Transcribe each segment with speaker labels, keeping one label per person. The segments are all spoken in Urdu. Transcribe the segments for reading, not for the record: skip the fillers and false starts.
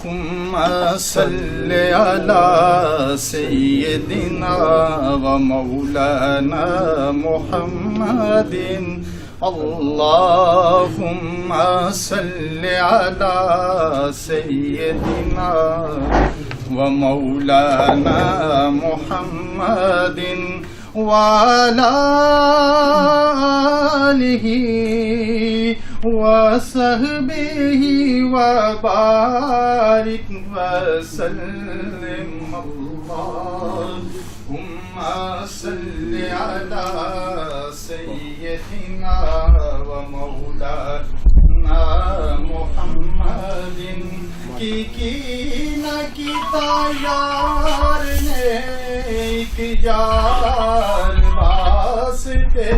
Speaker 1: اللهم صل على سيدنا ومولانا محمد اللهم صل على سيدنا ومولانا محمد وعلى آله وصحبه وبارك وسلم اللهم صل على سيدنا ومولانا محمد کی نہ کیتا یار نے ایک یار واسطے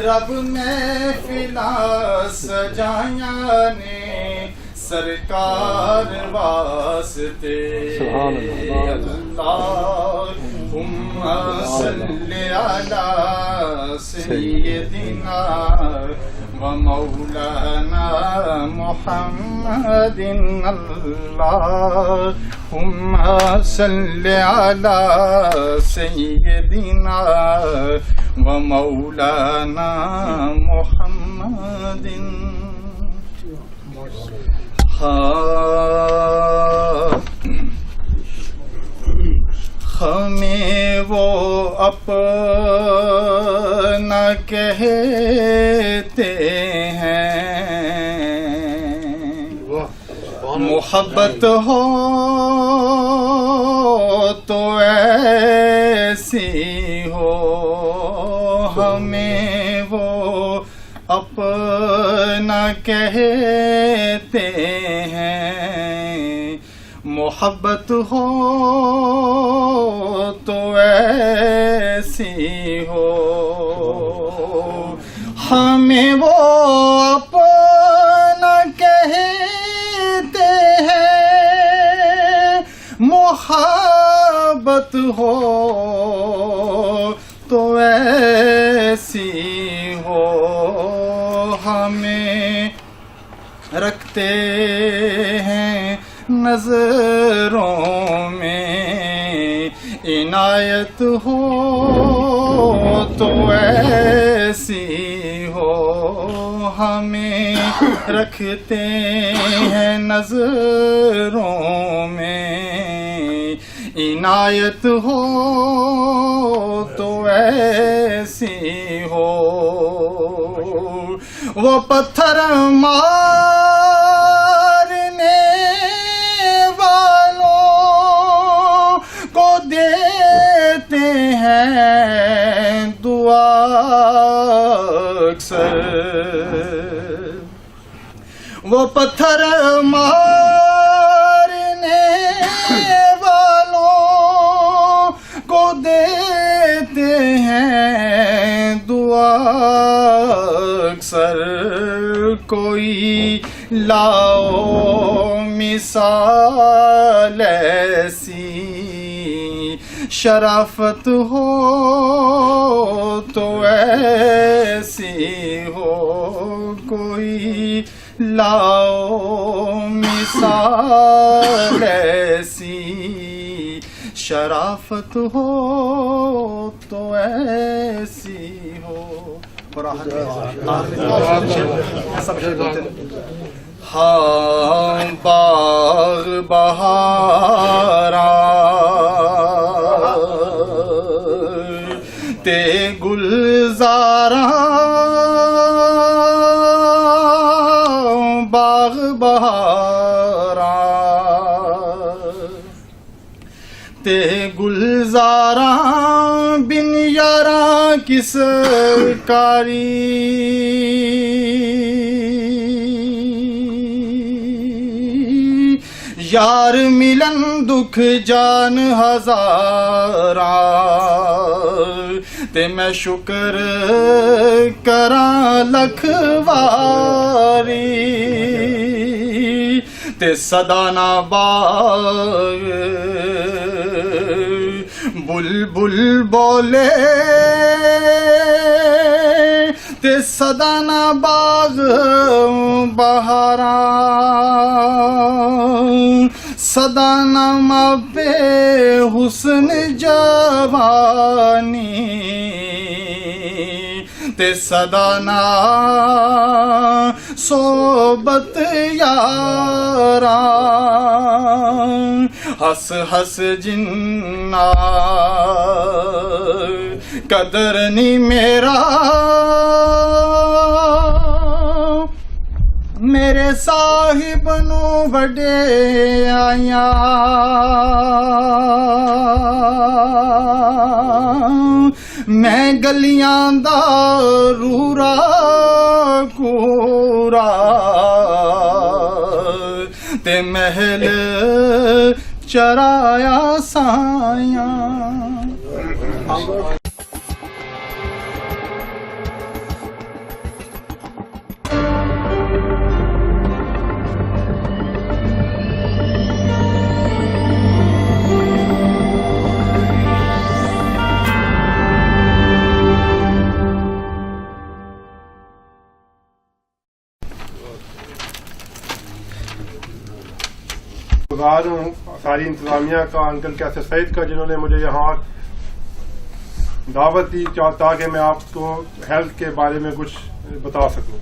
Speaker 1: رب محفلاں سجائیاں نے سرکار واسطے اللہم صل علی سیدنا ومولانا محمد اللہم صل علی سیدنا ومولانا محمد ہمیں وہ اپنا کہتے ہیں محبت ہو تو ایسی ہو ہمیں وہ اپنا کہتے ہیں محبت ہو تو ایسی ہو ہمیں وہ اپنا کہتے ہیں محبت ہو تو ایسی ہو ہمیں رکھتے ہیں نظروں میں عنایت ہو تو ایسی ہو ہمیں رکھتے ہیں نظروں میں عنایت ہو تو ایسی ہو وہ پتھر مارنے والوں کو دیتے ہیں دعا اکثر وہ پتھر مارنے والوں کو دیتے ہیں دعا اکثر کوئی لاؤ مثال ایسی شرافت ہو تو ایسی ہو کوئی لاؤ مثال ایسی شرافت ہو تو ایسی ہو ہاں باغ بہارا تے گلزارا باغ بہارا تے گلزارا بن یاراں کس کاری یار ملن دکھ جان ہزاراں تے میں شکر کراں لکھ واری تے صدا نہ باغ بلبل بولے تے سدانا باغ بہاراں سدانا مبے حسن جوانی تے سدانا صحبت یاراں ہس ہس جنا قدر نہیں میرا میرے صاحب نو بڑے آیا میں گلیاں دا رورا کورا تے محل چرایا سایاں.
Speaker 2: گزار ہوں ساری انتظامیہ کا، انکل کیسر سعید کا، جنہوں نے مجھے یہاں دعوت دی تاکہ میں آپ کو ہیلتھ کے بارے میں کچھ بتا سکوں.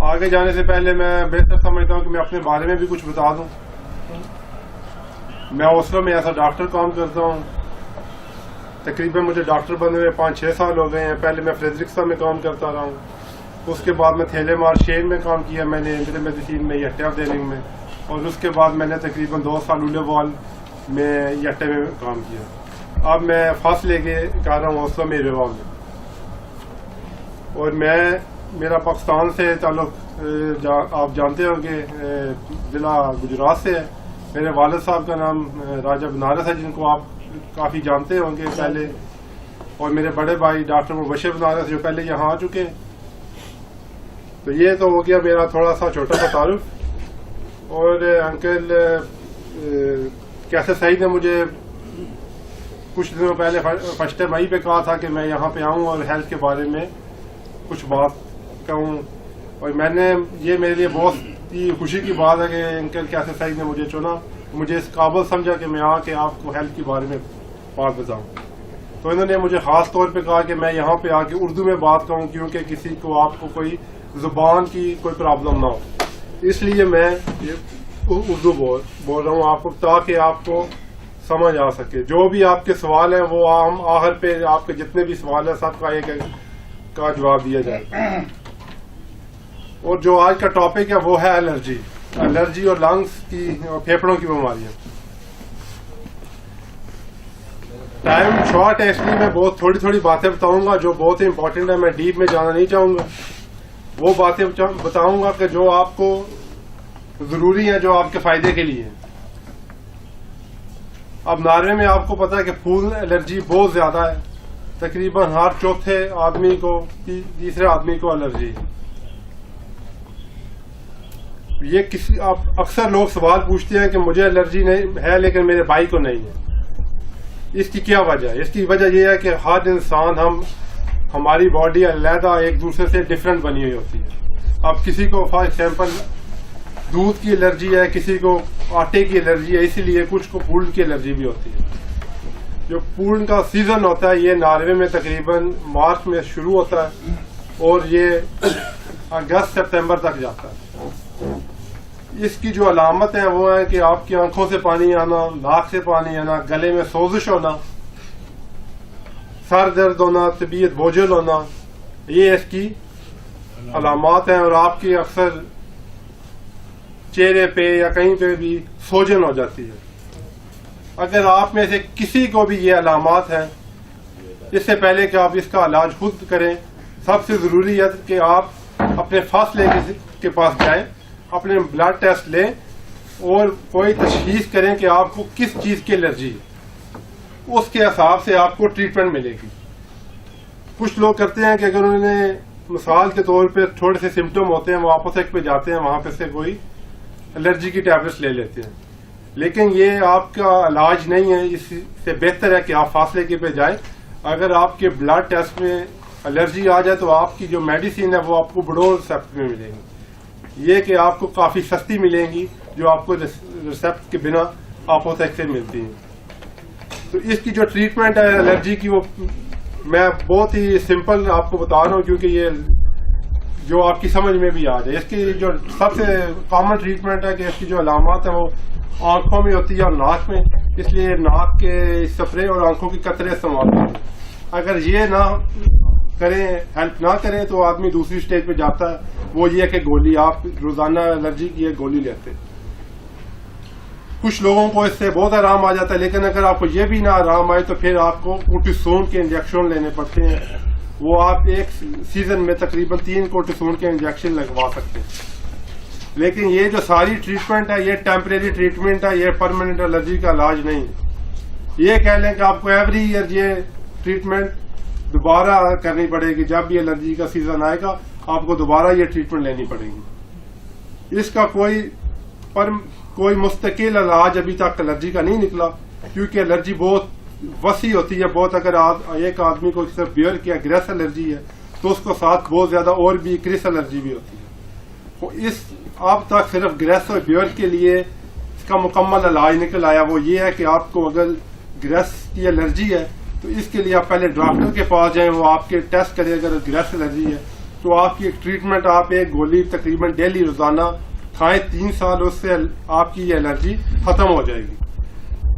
Speaker 2: آگے جانے سے پہلے میں بہتر سمجھتا ہوں کہ میں اپنے بارے میں بھی کچھ بتا دوں. میں اوسلو میں ایسا ڈاکٹر کام کرتا ہوں. تقریباً مجھے ڈاکٹر بنے ہوئے 5-6 سال ہو گئے ہیں. پہلے میں فریدرکسا میں کام کرتا رہا ہوں. اس کے بعد میں تھیلے مارشین میں کام کیا میں نے انٹر میڈیسین میں یٹے آف ڈیلنگ میں، اور اس کے بعد میں نے تقریباً 2 سال اولے وال میں یٹے میں کام کیا. اب میں فرسٹ لے کے کر رہا ہوں اوسلو میں ریوا میں. اور میرا پاکستان سے تعلق آپ جانتے ہوں کہ ضلع گجرات سے ہے. میرے والد صاحب کا نام راجہ بنارس ہے، جن کو آپ کافی جانتے ہوں گے پہلے. اور میرے بڑے بھائی ڈاکٹر مبشر بنارس جو پہلے یہاں آ چکے ہیں. تو یہ تو ہو گیا میرا تھوڑا سا چھوٹا سا تعارف. اور انکل کیسر سعید نے مجھے کچھ دنوں پہلے 1 مئی پہ کہا تھا کہ میں یہاں پہ آؤں اور ہیلتھ کے بارے میں کچھ بات کہوں. اور میں نے یہ میرے لیے بہت ہی خوشی کی بات ہے کہ انکل کیسر سعید نے مجھے چنا، مجھے اس قابل سمجھا کہ میں آ کے آپ کو ہیلتھ کے بارے میں بات بتاؤں. تو انہوں نے مجھے خاص طور پہ کہا کہ میں یہاں پہ آ کے اردو میں بات کہوں، کیونکہ کسی کو آپ کو کوئی زبان کی کوئی پرابلم نہ ہو. اس لیے میں اردو بول رہا ہوں آپ کو، تاکہ آپ کو سمجھ آ سکے. جو بھی آپ کے سوال ہیں وہ ہم آخر پہ آپ کے جتنے بھی سوال ہیں سب کا ایک کا جواب دیا جائے. اور جو آج کا ٹاپک ہے وہ ہے الرجی اور لنگس کی اور پھیپھڑوں کی بیماریاں. ٹائم شارٹ ہے، اس لیے میں بہت تھوڑی باتیں بتاؤں گا جو بہت ہی امپورٹنٹ ہے. میں ڈیپ میں جانا نہیں چاہوں گا. وہ باتیں بتاؤں گا کہ جو آپ کو ضروری ہیں، جو آپ کے فائدے کے لیے. اب ناروے میں آپ کو پتا ہے کہ پھول الرجی بہت زیادہ ہے. تقریباً ہر چوتھے آدمی کو، تیسرے آدمی کو الرجی. یہ اکثر لوگ سوال پوچھتے ہیں کہ مجھے الرجی نہیں ہے لیکن میرے بھائی کو نہیں ہے. اس کی کیا وجہ ہے؟ اس کی وجہ یہ ہے کہ ہر انسان ہماری باڈی علیحدہ ایک دوسرے سے ڈفرینٹ بنی ہوئی ہوتی ہے. اب کسی کو فار ایگزامپل دودھ کی الرجی ہے، کسی کو آٹے کی الرجی ہے، اسی لیے کچھ کو پھول کی الرجی بھی ہوتی ہے. جو پھول کا سیزن ہوتا ہے یہ ناروے میں تقریباً مارچ میں شروع ہوتا ہے اور یہ اگست سپتمبر تک جاتا ہے. اس کی جو علامت ہیں وہ ہیں کہ آپ کی آنکھوں سے پانی آنا، ناک سے پانی آنا، گلے میں سوزش ہونا، سر درد ہونا، طبیعت بوجھل ہونا. یہ اس کی علامات ہیں. اور آپ کی اکثر چہرے پہ یا کہیں پہ بھی سوجن ہو جاتی ہے. اگر آپ میں سے کسی کو بھی یہ علامات ہیں، اس سے پہلے کہ آپ اس کا علاج خود کریں، سب سے ضروری ہے کہ آپ اپنے فاسٹ لے کے پاس جائیں، اپنے بلڈ ٹیسٹ لیں اور کوئی تشخیص کریں کہ آپ کو کس چیز کی الرجی ہے. اس کے حساب سے آپ کو ٹریٹمنٹ ملے گی. کچھ لوگ کرتے ہیں کہ اگر انہوں نے مثال کے طور پہ تھوڑے سے سمٹم ہوتے ہیں وہ آپوسیک پہ جاتے ہیں، وہاں پہ سے کوئی الرجی کی ٹیبلٹس لے لیتے ہیں. لیکن یہ آپ کا علاج نہیں ہے. اس سے بہتر ہے کہ آپ فاصلے کے پہ جائیں. اگر آپ کے بلڈ ٹیسٹ میں الرجی آ جائے تو آپ کی جو میڈیسن ہے وہ آپ کو بڑو ریسیپٹ میں ملے گی. یہ کہ آپ کو کافی سستی ملیں گی جو آپ کو ریسیپٹ کے بنا آپوتیک سے ملتی ہیں. تو اس کی جو ٹریٹمنٹ ہے الرجی کی وہ میں بہت ہی سمپل آپ کو بتا رہا ہوں کیونکہ یہ جو آپ کی سمجھ میں بھی آ جائے. اس کی جو سب سے کامن ٹریٹمنٹ ہے کہ اس کی جو علامات ہیں وہ آنکھوں میں ہوتی ہے اور ناک میں. اس لیے ناک کے سپرے اور آنکھوں کی قطرے استعمال کریں. اگر یہ نہ کریں, ہیلپ نہ کریں تو آدمی دوسری اسٹیج پہ جاتا ہے. وہ یہ کہ گولی آپ روزانہ الرجی کی ایک گولی لیتے. کچھ لوگوں کو اس سے بہت آرام آ جاتا ہے, لیکن اگر آپ کو یہ بھی نہ آرام آئے تو پھر آپ کو کورٹیسون کے انجیکشن لینے پڑتے ہیں. وہ آپ ایک سیزن میں تقریباً 3 کورٹیسون کے انجیکشن لگوا سکتے ہیں. لیکن یہ جو ساری ٹریٹمنٹ ہے یہ ٹیمپریری ٹریٹمنٹ ہے, یہ پرماننٹ الرجی کا علاج نہیں ہے. یہ کہہ لیں کہ آپ کو ایوری ایئر یہ ٹریٹمنٹ دوبارہ کرنی پڑے گی. جب بھی الرجی کا سیزن آئے گا آپ کو دوبارہ یہ ٹریٹمنٹ لینی پڑے گی. اس کا کوئی مستقل علاج ابھی تک الرجی کا نہیں نکلا, کیونکہ الرجی بہت وسیع ہوتی ہے. بہت اگر ایک آدمی کو صرف بیئر کی گریس الرجی ہے تو اس کو ساتھ بہت زیادہ اور بھی کرس الرجی بھی ہوتی ہے. اس اب تک صرف گریس اور بیئر کے لیے اس کا مکمل علاج نکل آیا. وہ یہ ہے کہ آپ کو اگر گریس کی الرجی ہے تو اس کے لیے آپ پہلے ڈاکٹر کے پاس جائیں, وہ آپ کے ٹیسٹ کرے. اگر گریس الرجی ہے تو آپ کی ایک ٹریٹمنٹ, آپ ایک گولی تقریباً ڈیلی روزانہ کھائیں 3 سال, اس سے آپ کی یہ الرجی ختم ہو جائے گی.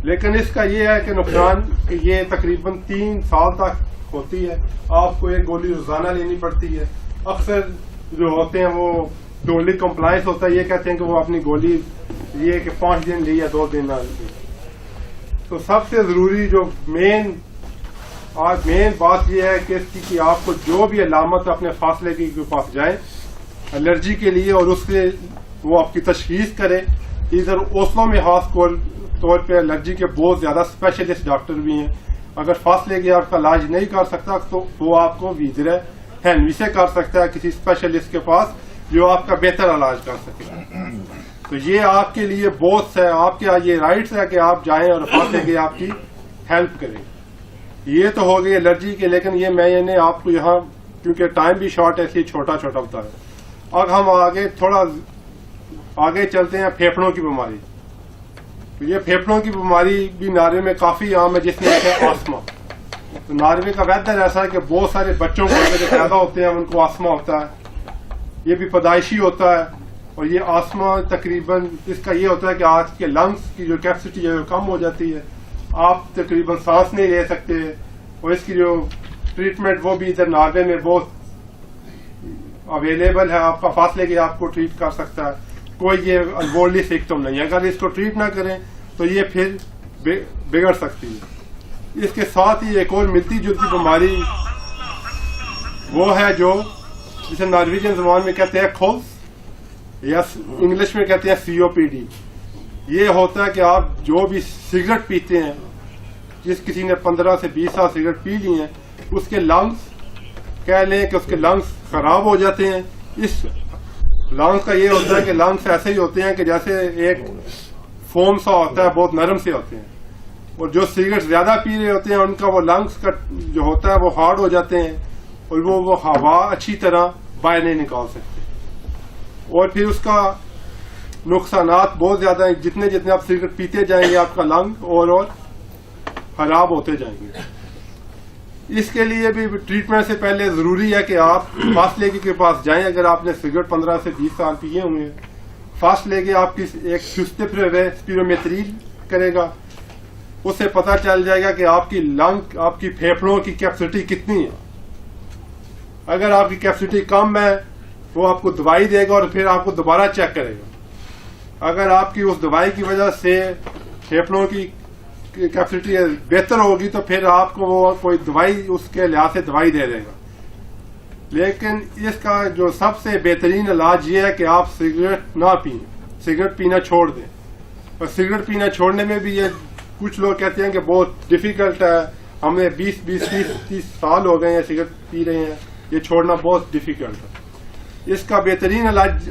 Speaker 2: لیکن اس کا یہ ہے کہ نقصان کہ یہ تقریباً 3 سال تک ہوتی ہے. آپ کو ایک گولی روزانہ لینی پڑتی ہے. اکثر جو ہوتے ہیں وہ ڈونلی کمپلائنس ہوتا ہے, یہ کہتے ہیں کہ وہ اپنی گولی یہ کہ 5 دن لی یا 2 دن نہ لی. تو سب سے ضروری جو مین بات یہ ہے کہ اس کی کہ آپ کو جو بھی علامت اپنے فاصلے کے پاس جائیں الرجی کے لیے, اور اس سے وہ آپ کی تشخیص کرے. ادھر اوسلو میں خاص طور پہ الرجی کے بہت زیادہ اسپیشلسٹ ڈاکٹر بھی ہیں. اگر فاصلے کے آپ کا علاج نہیں کر سکتا تو وہ آپ کو ویزر ہینوی سے کر سکتا ہے کسی اسپیشلسٹ کے پاس جو آپ کا بہتر علاج کر سکے. تو یہ آپ کے لیے بہت ہے, آپ کے یہ رائٹس ہے کہ آپ جائیں اور فاصلے کے آپ کی ہیلپ کریں. یہ تو ہو گئی الرجی کے, لیکن یہ میں نے آپ کو یہاں کیونکہ ٹائم بھی شارٹ ہے اس لیے چھوٹا بتایا. اب ہم تھوڑا آگے چلتے ہیں. پھیپھڑوں کی بیماری. تو یہ پھیپھڑوں کی بیماری بھی ناروے میں کافی عام ہے, جس میں ہے آسما. تو ناروے کا ویدر ایسا ہے کہ بہت سارے بچوں کو جو پیدا ہوتے ہیں ان کو آسما ہوتا ہے. یہ بھی پیدائشی ہوتا ہے. اور یہ آسما تقریباً اس کا یہ ہوتا ہے کہ آج کے لنگس کی جو کیپیسٹی ہے وہ کم ہو جاتی ہے. آپ تقریباً سانس نہیں لے سکتے. اور اس کی جو ٹریٹمنٹ وہ بھی ادھر ناروے میں بہت اویلیبل ہے. آپ کا فاصلے کے آپ کو ٹریٹ کر سکتا ہے. کوئی یہ انوولڈلی سمپٹم نہیں ہے. اگر اس کو ٹریٹ نہ کریں تو یہ پھر بگڑ سکتی ہے. اس کے ساتھ ہی ایک اور ملتی جلتی بیماری وہ ہے جو جسے نارویجن زبان میں کہتے ہیں کھولس, یا انگلش میں کہتے ہیں COPD. یہ ہوتا ہے کہ آپ جو بھی سگریٹ پیتے ہیں, جس کسی نے 15 سے 20 سال سگریٹ پی لی ہیں, اس کے لنگس کہہ لیں کہ اس کے لنگس خراب ہو جاتے ہیں. اس لنگس کا یہ ہوتا ہے کہ لنگس ایسے ہی ہوتے ہیں کہ جیسے ایک فوم سا ہوتا ہے, بہت نرم سے ہوتے ہیں. اور جو سگریٹ زیادہ پی رہے ہوتے ہیں ان کا وہ لنگس کا جو ہوتا ہے وہ ہارڈ ہو جاتے ہیں, اور وہ ہوا اچھی طرح باہر نہیں نکال سکتے. اور پھر اس کا نقصانات بہت زیادہ ہیں. جتنے آپ سگریٹ پیتے جائیں گے آپ کا لنگ اور خراب ہوتے جائیں گے. اس کے لیے بھی ٹریٹمنٹ سے پہلے ضروری ہے کہ آپ فاصلے کے پاس جائیں. اگر آپ نے سگریٹ 15 سے 20 سال پیے ہوئے ہیں, فاصلے کے آپ کی ایک اسپیرومیٹری کرے گا. اس سے پتہ چل جائے گا کہ آپ کی لنگ, آپ کی پھیپھڑوں کی کیپیسٹی کتنی ہے. اگر آپ کی کیپیسٹی کم ہے وہ آپ کو دوائی دے گا اور پھر آپ کو دوبارہ چیک کرے گا. اگر آپ کی اس دوائی کی وجہ سے پھیپھڑوں کی کیپیسٹی بہتر ہوگی تو پھر آپ کو وہ کوئی دوائی اس کے لحاظ سے دوائی دے گا. لیکن اس کا جو سب سے بہترین علاج یہ ہے کہ آپ سگریٹ نہ پئیں, سگریٹ پینا چھوڑ دیں. اور سگریٹ پینا چھوڑنے میں بھی یہ کچھ لوگ کہتے ہیں کہ بہت ڈیفیکلٹ ہے, ہمیں 20-30 سال ہو گئے ہیں سگریٹ پی رہے ہیں, یہ چھوڑنا بہت ڈیفیکلٹ ہے. اس کا بہترین علاج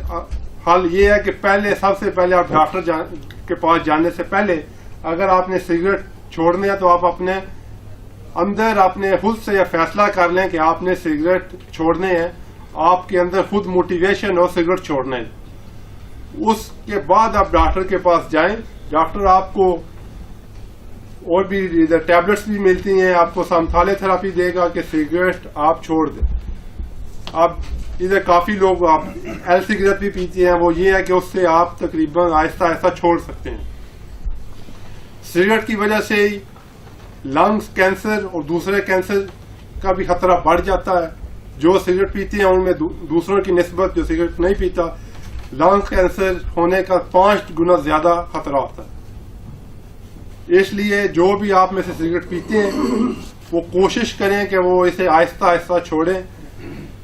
Speaker 2: حل یہ ہے کہ پہلے سب سے پہلے آپ ڈاکٹر کے پاس جانے سے پہلے اگر آپ نے سگریٹ چھوڑنے ہے تو آپ اپنے اندر اپنے خود سے یہ فیصلہ کر لیں کہ آپ نے سگریٹ چھوڑنے ہیں، آپ کے اندر خود موٹیویشن ہو سگریٹ چھوڑنے، اس کے بعد آپ ڈاکٹر کے پاس جائیں. ڈاکٹر آپ کو اور بھی ٹیبلٹس بھی ملتی ہیں، آپ کو سامتھالے تھراپی دے گا کہ سگریٹ آپ چھوڑ دیں. اب ادھر کافی لوگ آپ ایل سگریٹ بھی پیتے ہیں، وہ یہ ہے کہ اس سے آپ تقریباً آہستہ آہستہ چھوڑ سکتے ہیں. سگریٹ کی وجہ سے لنگس کینسر اور دوسرے کینسر کا بھی خطرہ بڑھ جاتا ہے. جو سگریٹ پیتے ہیں ان میں دوسروں کی نسبت جو سگریٹ نہیں پیتا لنگ کینسر ہونے کا 5 گنا زیادہ خطرہ ہوتا ہے. اس لیے جو بھی آپ میں سے سگریٹ پیتے ہیں وہ کوشش کریں کہ وہ اسے آہستہ آہستہ چھوڑیں،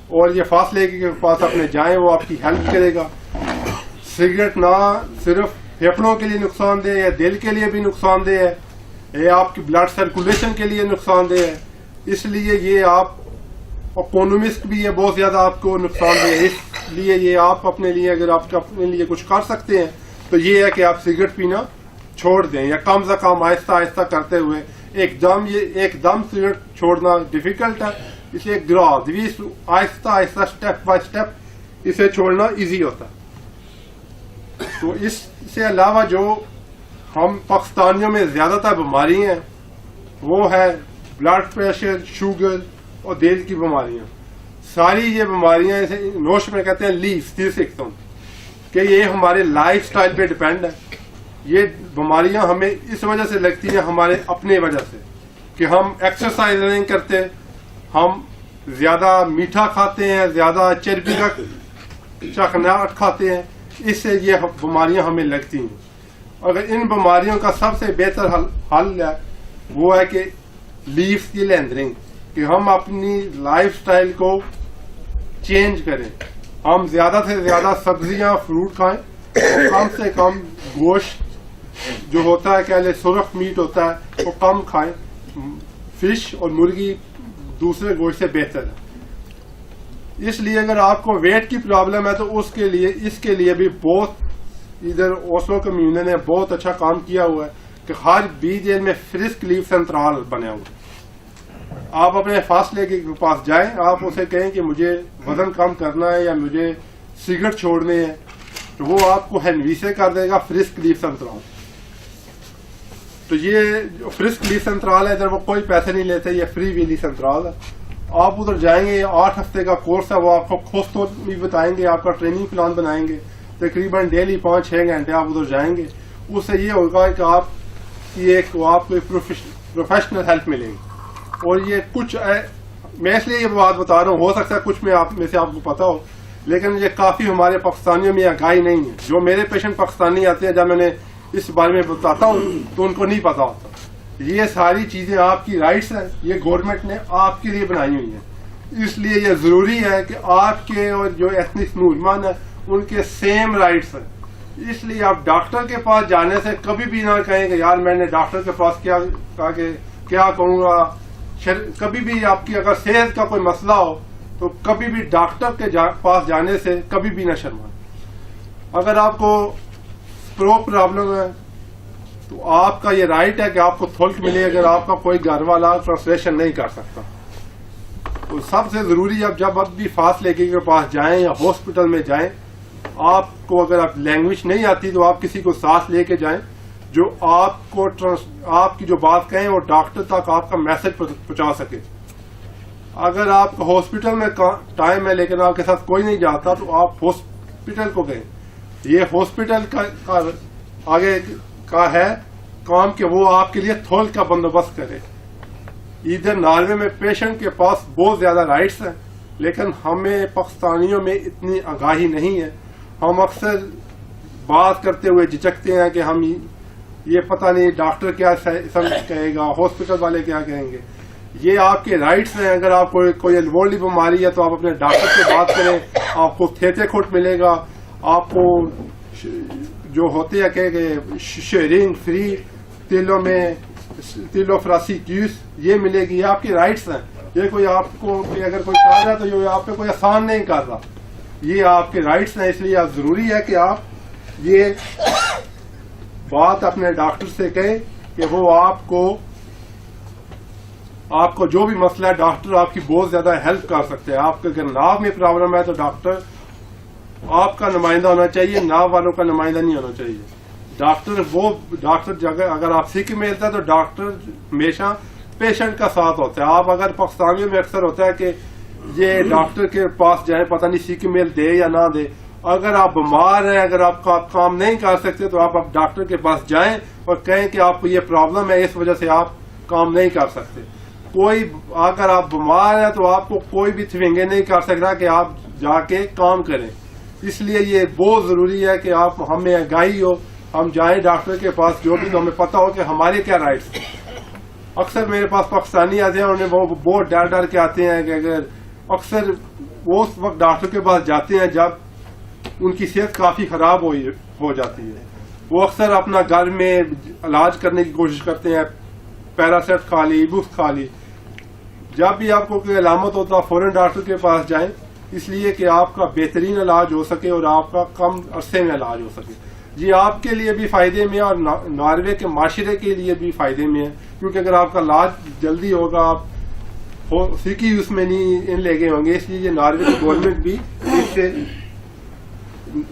Speaker 2: اور یہ فاصلے کے پاس اپنے جائیں، وہ آپ کی ہیلپ کرے گا. سگریٹ نہ صرف پھیپھڑوں کے لیے نقصان دہ ہے، دل کے لیے بھی نقصان دہ ہے، یہ آپ کی بلڈ سرکولیشن کے لیے نقصان دہ ہے. اس لیے یہ آپ اکونومسٹ بھی ہے، بہت زیادہ آپ کو نقصان دہ ہے. اس لیے یہ آپ اپنے لیے اگر آپ اپنے لیے کچھ کر سکتے ہیں تو یہ ہے کہ آپ سگریٹ پینا چھوڑ دیں، یا کم سے کم آہستہ آہستہ کرتے ہوئے. ایک دم سگریٹ چھوڑنا ڈیفیکلٹ ہے، اس لیے گراجویٹ آہستہ آہستہ اسٹیپ بائی اسٹیپ اسے چھوڑنا ایزی ہوتا ہے. تو اس سے علاوہ جو ہم پاکستانیوں میں زیادہ تر بیماری ہیں وہ ہے بلڈ پریشر، شوگر اور دل کی بیماریاں. ساری یہ بیماریاں اسے نوش میں کہتے ہیں لیف سکتم، کہ یہ ہمارے لائف سٹائل پہ ڈپینڈ ہے. یہ بیماریاں ہمیں اس وجہ سے لگتی ہیں ہمارے اپنے وجہ سے کہ ہم ایکسرسائز نہیں کرتے، ہم زیادہ میٹھا کھاتے ہیں، زیادہ چربی کا چکناٹ کھاتے ہیں، اس سے یہ بیماریاں ہمیں لگتی ہیں. اگر ان بیماریوں کا سب سے بہتر حل ہے وہ ہے کہ لیف اسکل اینڈرنگ، کہ ہم اپنی لائف سٹائل کو چینج کریں. ہم زیادہ سے زیادہ سبزیاں فروٹ کھائیں، اور کم سے کم گوشت جو ہوتا ہے کہ سرخ میٹ ہوتا ہے وہ کم کھائیں. فش اور مرغی دوسرے گوشت سے بہتر ہے. اس لیے اگر آپ کو ویٹ کی پرابلم ہے تو اس کے لیے بھی بہت ادھر اوسلو کمیونٹی نے بہت اچھا کام کیا ہوا ہے کہ ہر 20 دن میں فرسک لیف سنترال بنے ہوئے. آپ اپنے فاصلے کے پاس جائیں، آپ اسے کہیں کہ مجھے وزن کم کرنا ہے یا مجھے سگریٹ چھوڑنے ہیں، تو وہ آپ کو ہینوی سے کر دے گا فرسک لیف سنترال. تو یہ فرسک لیف سنترال ہے، ادھر وہ کوئی پیسے نہیں لیتے، یہ فری ویلی سنترال ہے. آپ ادھر جائیں گے، 8 ہفتے کا کورس ہے، وہ آپ کو خود تو بھی بتائیں گے، آپ کا ٹریننگ پلان بنائیں گے. تقریباً ڈیلی 5-6 گھنٹے آپ ادھر جائیں گے. اس سے یہ ہوگا کہ آپ کو ایک پروفیشنل ہیلپ ملے گی. اور یہ کچھ میں اس لیے یہ بات بتا رہا ہوں، ہو سکتا ہے کچھ میں سے آپ کو پتا ہو، لیکن یہ کافی ہمارے پاکستانیوں میں آگاہی نہیں ہے. جو میرے پیشنٹ پاکستانی آتے ہیں، جب میں نے اس بارے میں بتاتا ہوں تو ان کو نہیں پتا ہوتا. یہ ساری چیزیں آپ کی رائٹس ہیں، یہ گورنمنٹ نے آپ کے لیے بنائی ہوئی ہیں. اس لیے یہ ضروری ہے کہ آپ کے اور جو ایتھنک نوجوان ہیں ان کے سیم رائٹس ہیں. اس لیے آپ ڈاکٹر کے پاس جانے سے کبھی بھی نہ کہیں کہ یار میں نے ڈاکٹر کے پاس کیا کہوں گا. کبھی بھی آپ کی اگر صحت کا کوئی مسئلہ ہو تو کبھی بھی ڈاکٹر کے پاس جانے سے کبھی بھی نہ شرمائیں. اگر آپ کو اسٹروک پرابلم ہے تو آپ کا یہ رائٹ ہے کہ آپ کو تھلک ملے اگر آپ کا کوئی گھر والا ٹرانسلیشن نہیں کر سکتا. تو سب سے ضروری ہے جب آپ بھی فاصلے کے پاس جائیں یا ہاسپٹل میں جائیں، آپ کو اگر آپ لینگویج نہیں آتی تو آپ کسی کو ساتھ لے کے جائیں جو آپ کی جو بات کہیں وہ ڈاکٹر تک آپ کا میسج پہنچا سکے. اگر آپ کو ہاسپٹل میں ٹائم ہے لیکن آپ کے ساتھ کوئی نہیں جاتا تو آپ ہاسپٹل کو گئے. یہ ہاسپٹل کا آگے کا ہے کام کہ وہ آپ کے لیے تھول کا بندوبست کرے. ادھر ناروے میں پیشنٹ کے پاس بہت زیادہ رائٹس ہیں لیکن ہمیں پاکستانیوں میں اتنی آگاہی نہیں ہے. ہم اکثر بات کرتے ہوئے جھجکتے ہیں کہ ہم یہ پتہ نہیں ڈاکٹر کیا کہے گا، ہاسپٹل والے کیا کہیں گے. یہ آپ کے رائٹس ہیں. اگر آپ کو کوئی الورلی بیماری ہے تو آپ اپنے ڈاکٹر سے بات کریں، آپ کو تھیتے کھوٹ ملے گا. آپ کو جو ہوتے ہیں کہ شیئرنگ فری تیلوں میں تیلو فراسی جوس یہ ملے گی. یہ آپ کی رائٹس ہیں. یہ کوئی آپ کو اگر کوئی کر رہا ہے تو یہ آپ پہ کوئی آسان نہیں کر رہا. یہ آپ کے رائٹس ہیں، اس لیے آپ ضروری ہے کہ آپ یہ بات اپنے ڈاکٹر سے کہیں کہ وہ آپ کو جو بھی مسئلہ ہے ڈاکٹر آپ کی بہت زیادہ ہیلپ کر سکتے ہیں. آپ کے اگر ناو میں پرابلم ہے تو ڈاکٹر آپ کا نمائندہ ہونا چاہیے، ناو والوں کا نمائندہ نہیں ہونا چاہیے. ڈاکٹر اگر آپ سکھ میں ملتا ہے تو ڈاکٹر ہمیشہ پیشنٹ کا ساتھ ہوتا ہے. آپ اگر پاکستانیوں میں اکثر ہوتا ہے کہ یہ ڈاکٹر کے پاس جائیں پتہ نہیں سکھ میل دے یا نہ دے. اگر آپ بیمار ہیں، اگر آپ کام نہیں کر سکتے تو آپ ڈاکٹر کے پاس جائیں اور کہیں کہ آپ کو یہ پرابلم ہے، اس وجہ سے آپ کام نہیں کر سکتے. اگر آپ بیمار ہیں تو آپ کو کوئی بھی تھوینگے نہیں کر سکتا کہ آپ جا کے کام کریں. اس لیے یہ بہت ضروری ہے کہ ہمیں آگاہی ہو، ہم جائیں ڈاکٹر کے پاس جو بھی تو ہمیں پتہ ہو کہ ہمارے کیا رائٹس ہیں. اکثر میرے پاس پاکستانی آتے ہیں، انہیں وہ بہت ڈر کے آتے ہیں کہ اگر اکثر وہ اس وقت ڈاکٹر کے پاس جاتے ہیں جب ان کی صحت کافی خراب ہو جاتی ہے. وہ اکثر اپنا گھر میں علاج کرنے کی کوشش کرتے ہیں، پیراسیٹ کھا لی، بکس کھا لی. جب بھی آپ کو کوئی علامت ہوتا فوراً ڈاکٹر کے پاس جائیں، اس لیے کہ آپ کا بہترین علاج ہو سکے اور آپ کا کم عرصے میں علاج ہو سکے. جی آپ کے لیے بھی فائدے میں اور ناروے کے معاشرے کے لیے بھی فائدے میں ہے، کیونکہ اگر آپ کا علاج جلدی ہوگا، آپ سیکی اس میں نہیں لے گئے ہوں گے. اس لیے یہ ناروے کی گورنمنٹ بھی اس سے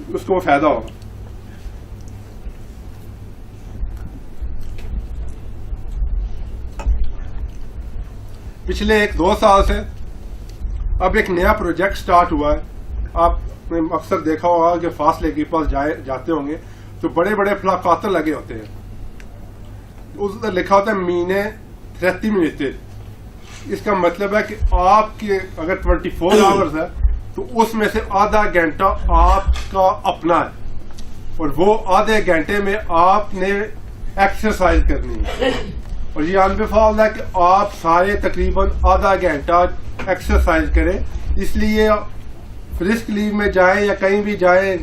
Speaker 2: اس کو فائدہ ہوگا. پچھلے 1-2 سال سے اب ایک نیا پروجیکٹ سٹارٹ ہوا ہے. آپ نے اکثر دیکھا ہوگا کہ فاصلے کے پاس جاتے ہوں گے تو بڑے بڑے پلاکاتر لگے ہوتے ہیں، اس پر لکھا ہوتا ہے مہینے 30 منٹ. اس کا مطلب ہے کہ آپ کے اگر 24 آورز ہے تو اس میں سے آدھا گھنٹہ آپ کا اپنا ہے، اور وہ آدھے گھنٹے میں آپ نے ایکسرسائز کرنی ہے. اور یہ انبیفال ہے کہ آپ سارے تقریباً آدھا گھنٹہ ایکسرسائز کریں. اس لیے رسک لیو میں جائیں یا کہیں بھی جائیں،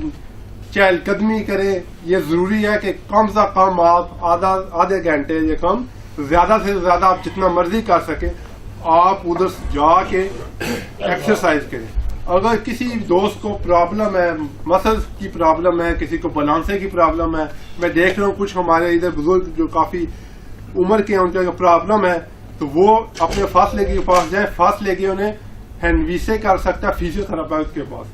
Speaker 2: چہل قدمی کریں. یہ ضروری ہے کہ کم سے کم آپ آدھے گھنٹے یا کم، زیادہ سے زیادہ آپ جتنا مرضی کر سکیں آپ ادھر جا کے ایکسرسائز کریں. اگر کسی دوست کو پرابلم ہے، مسلز کی پرابلم ہے، کسی کو بلانسے کی پرابلم ہے، میں دیکھ رہا ہوں کچھ ہمارے ادھر بزرگ جو کافی عمر کے ہیں ان کا پرابلم ہے، تو وہ اپنے فاصلے کے پاس جائیں. فاصلے کے انہیں ہینڈ سے کر سکتا ہے فیزیو تھراپسٹ کے پاس.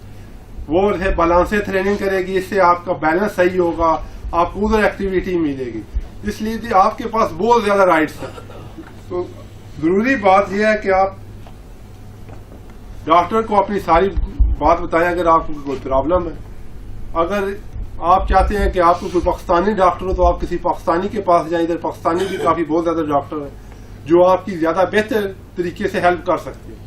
Speaker 2: وہ بالانسے ٹریننگ کرے گی، اس سے آپ کا بیلنس صحیح ہوگا، آپ کو ادھر ایکٹیویٹی ملے گی. اس لیے آپ کے پاس بہت زیادہ رائٹس ہیں. تو ضروری بات یہ ہے کہ آپ ڈاکٹر کو اپنی ساری بات بتائیں اگر آپ کو کوئی پرابلم ہے. اگر آپ چاہتے ہیں کہ آپ کو کوئی پاکستانی ڈاکٹر ہو تو آپ کسی پاکستانی کے پاس جائیں. ادھر پاکستانی بھی کافی بہت زیادہ ڈاکٹر ہیں جو آپ کی زیادہ بہتر طریقے سے ہیلپ کر سکتے ہیں.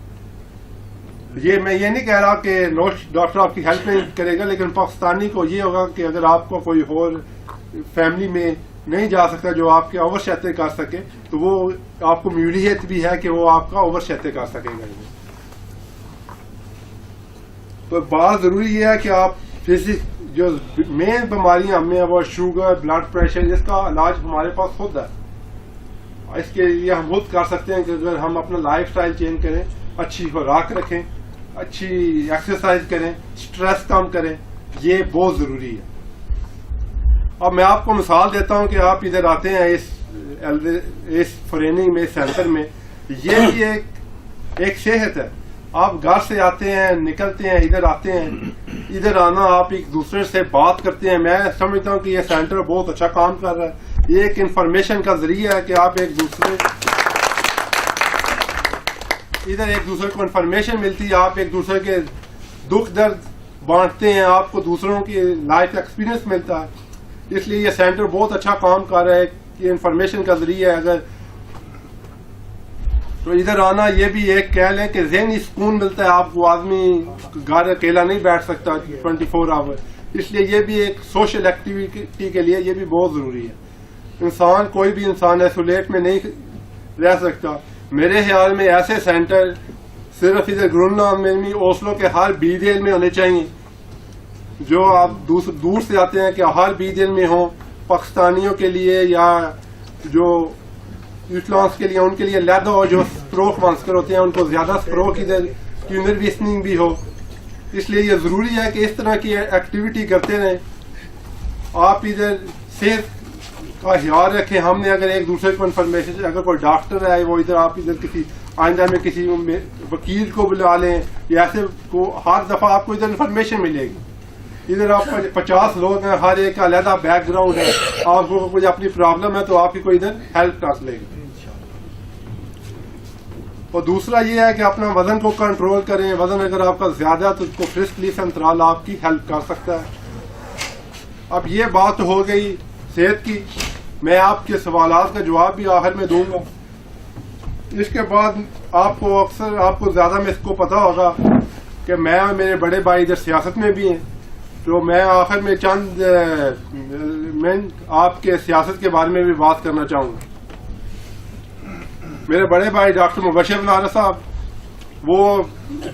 Speaker 2: میں یہ نہیں کہہ رہا کہ ڈاکٹر آپ کی ہیلپ نہیں کرے گا، لیکن پاکستانی کو یہ ہوگا کہ اگر آپ کو کوئی اور فیملی میں نہیں جا سکتا جو آپ کے اوور شیتے کر سکے تو وہ آپ کو میولیت بھی ہے کہ وہ آپ کا اوور شیتے کر سکے گا. تو بات ضروری یہ ہے کہ آپ جو مین بیماریاں ہمیں ہیں وہ شوگر، بلڈ پریشر، اس کا علاج ہمارے پاس خود ہے. اس کے لیے ہم خود کر سکتے ہیں کہ اگر ہم اپنا لائف سٹائل چینج کریں، اچھی خوراک رکھیں، اچھی ایکسرسائز کریں، سٹریس کم کریں، یہ بہت ضروری ہے. اب میں آپ کو مثال دیتا ہوں کہ آپ ادھر آتے ہیں اس فریننگ میں، سینٹر میں. یہ بھی ایک صحت ہے. آپ گھر سے آتے ہیں، نکلتے ہیں، ادھر آتے ہیں. ادھر آنا آپ ایک دوسرے سے بات کرتے ہیں. میں سمجھتا ہوں کہ یہ سینٹر بہت اچھا کام کر رہا ہے. یہ ایک انفارمیشن کا ذریعہ ہے کہ آپ ایک دوسرے کو انفارمیشن ملتی ہے، آپ ایک دوسرے کے دکھ درد بانٹتے ہیں، آپ کو دوسروں کی لائف ایکسپیرینس ملتا ہے. اس لیے یہ سینٹر بہت اچھا کام کر رہا ہے. یہ انفارمیشن کا ذریعہ ہے. اگر تو ادھر آنا یہ بھی ایک کہہ لیں کہ ذہنی سکون ملتا ہے. آپ کو آدمی گھر اکیلا نہیں بیٹھ سکتا 24 آور. اس لیے یہ بھی ایک سوشل ایکٹیویٹی کے لیے یہ بھی بہت ضروری ہے. کوئی بھی انسان ایسولیٹ میں نہیں رہ سکتا. میرے خیال میں ایسے سینٹر صرف ادھر گرونلانڈ میں نہیں، اوسلو کے ہر بیدیل میں ہونے چاہیے. جو آپ دور سے آتے ہیں کہ ہر بیدیل میں ہوں، پاکستانیوں کے لیے یا جو یوٹلانس کے لیے، ان کے لیے علیحدہ ہو. جو اسپروک مانسکر ہوتے ہیں ان کو زیادہ اسپروک ادھر کی وسننگ بھی ہو. اس لیے یہ ضروری ہے کہ اس طرح کی ایکٹیویٹی کرتے رہیں. آپ ادھر صحت کا خیال رکھیں. ہم نے اگر ایک دوسرے کو انفارمیشن, اگر کوئی ڈاکٹر ہے وہ ادھر, آپ ادھر کسی آئندہ میں کسی وکیل کو بلا لیں یا ایسے کو, ہر دفعہ آپ کو ادھر انفارمیشن ملے گی. ادھر آپ 50 لوگ ہیں, ہر ایک کا علیحدہ بیک گراؤنڈ ہے. آپ کو کوئی اپنی پرابلم ہے تو آپ کی کوئی ادھر ہیلپ کر لے گی. اور دوسرا یہ ہے کہ اپنا وزن کو کنٹرول کریں. وزن اگر آپ کا زیادہ ہے تو اس کو فرسٹلی سنترال آپ کی ہیلپ کر سکتا ہے. اب یہ بات ہو گئی صحت کی. میں آپ کے سوالات کا جواب بھی آخر میں دوں گا. اس کے بعد آپ کو اکثر, آپ کو زیادہ میں اس کو پتا ہوگا کہ میں اور میرے بڑے بھائی ادھر سیاست میں بھی ہیں, تو میں آخر میں چند آپ کے سیاست کے بارے میں بھی بات کرنا چاہوں گا. میرے بڑے بھائی ڈاکٹر مبشر نارا صاحب, وہ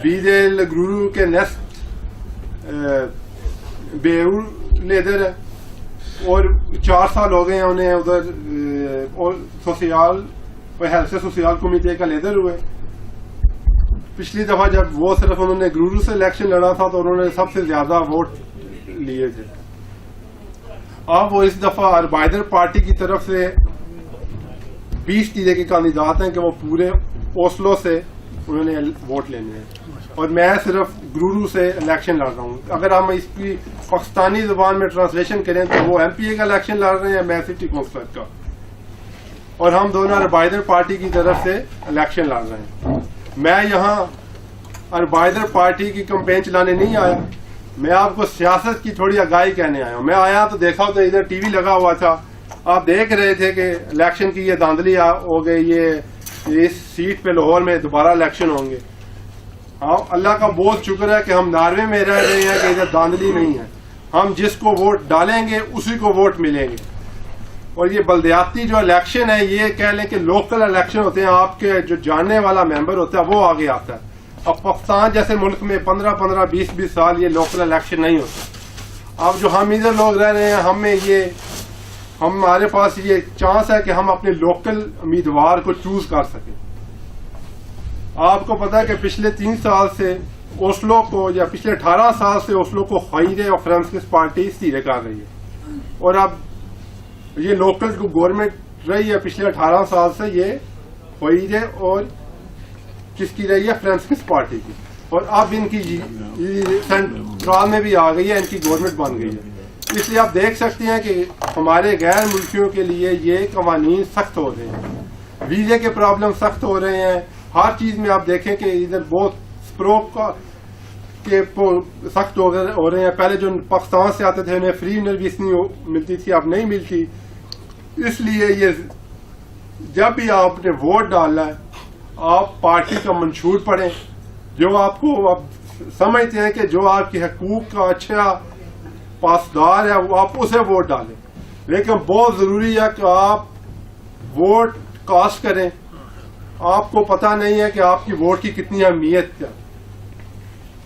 Speaker 2: بیجل گرورو کے نیسٹ بیرو لیڈر ہے, اور 4 سال ہو گئے ہیں انہیں ادھر سوسیال ہیلتھ سوسیال کمیٹے کا لیڈر ہوئے. پچھلی دفعہ جب وہ صرف انہوں نے گرورو سے الیکشن لڑا تھا تو انہوں نے سب سے زیادہ ووٹ لیے تھے. اب وہ اس دفعہ اربائدر پارٹی کی طرف سے 20 ٹیلے کے کاندیدات ہیں کہ وہ پورے اوسلو سے انہوں نے ووٹ لینے ہیں, اور میں صرف گرورو سے الیکشن لڑ رہا ہوں. اگر ہم اس کی پاکستانی زبان میں ٹرانسلیشن کریں تو وہ ایم پی اے کا الیکشن لڑ رہے ہیں, میں سٹی کونسلر کا, اور ہم دونوں اربائدر پارٹی کی طرف سے الیکشن لڑ رہے ہیں. میں یہاں اربائدر پارٹی کی کمپین چلانے نہیں آیا, میں آپ کو سیاست کی تھوڑی آگاہی کہنے آیا ہوں. میں آیا تو دیکھا تو ادھر ٹی وی لگا ہوا تھا, آپ دیکھ رہے تھے کہ الیکشن کی یہ دھاندلی ہو گئی, یہ اس سیٹ پہ لاہور میں دوبارہ الیکشن ہوں گے. ہاں, اللہ کا بہت شکر ہے کہ ہم ناروے میں رہ رہے ہیں کہ ادھر دھاندلی نہیں ہے. ہم جس کو ووٹ ڈالیں گے اسی کو ووٹ ملیں گے. اور یہ بلدیاتی جو الیکشن ہے, یہ کہہ لیں کہ لوکل الیکشن ہوتے ہیں, آپ کے جو جاننے والا ممبر ہوتا ہے وہ آگے آتا ہے. اب پاکستان جیسے ملک میں 15 20 سال یہ لوکل الیکشن نہیں ہوتا. اب جو ہم ادھر لوگ رہ رہے ہیں, ہمارے پاس یہ چانس ہے کہ ہم اپنے لوکل امیدوار کو چوز کر سکیں. آپ کو پتا ہے کہ پچھلے 3 سال سے اوسلو کو, یا پچھلے 18 سال سے اوسلو کو خیرے اور فرانسکس پارٹی سیرے کر رہی ہے, اور اب یہ لوکل جو گورنمنٹ رہی ہے پچھلے 18 سال سے, یہ خیرے اور کس کی رہی ہے, فرانسکس پارٹی کی. اور اب ان کی سینٹرال میں بھی آ گئی ہے, ان کی گورنمنٹ بن گئی ہے. اس لیے آپ دیکھ سکتے ہیں کہ ہمارے غیر ملکیوں کے لیے یہ قوانین سخت ہو رہے ہیں, ویزے کے پرابلم سخت ہو رہے ہیں. ہر چیز میں آپ دیکھیں کہ ادھر بہت اسپروک کے سخت ہو رہے ہیں. پہلے جو پاکستان سے آتے تھے انہیں فری سروس نہیں ملتی تھی, اب نہیں ملتی. اس لیے یہ جب بھی آپ نے ووٹ ڈالنا ہے, آپ پارٹی کا منشور پڑھیں, جو آپ کو آپ سمجھتے ہیں کہ جو آپ کے حقوق کا اچھا پاسدار ہے وہ آپ اسے ووٹ ڈالیں. لیکن بہت ضروری ہے کہ آپ ووٹ کاسٹ کریں. آپ کو پتہ نہیں ہے کہ آپ کی ووٹ کی کتنی اہمیت ہے.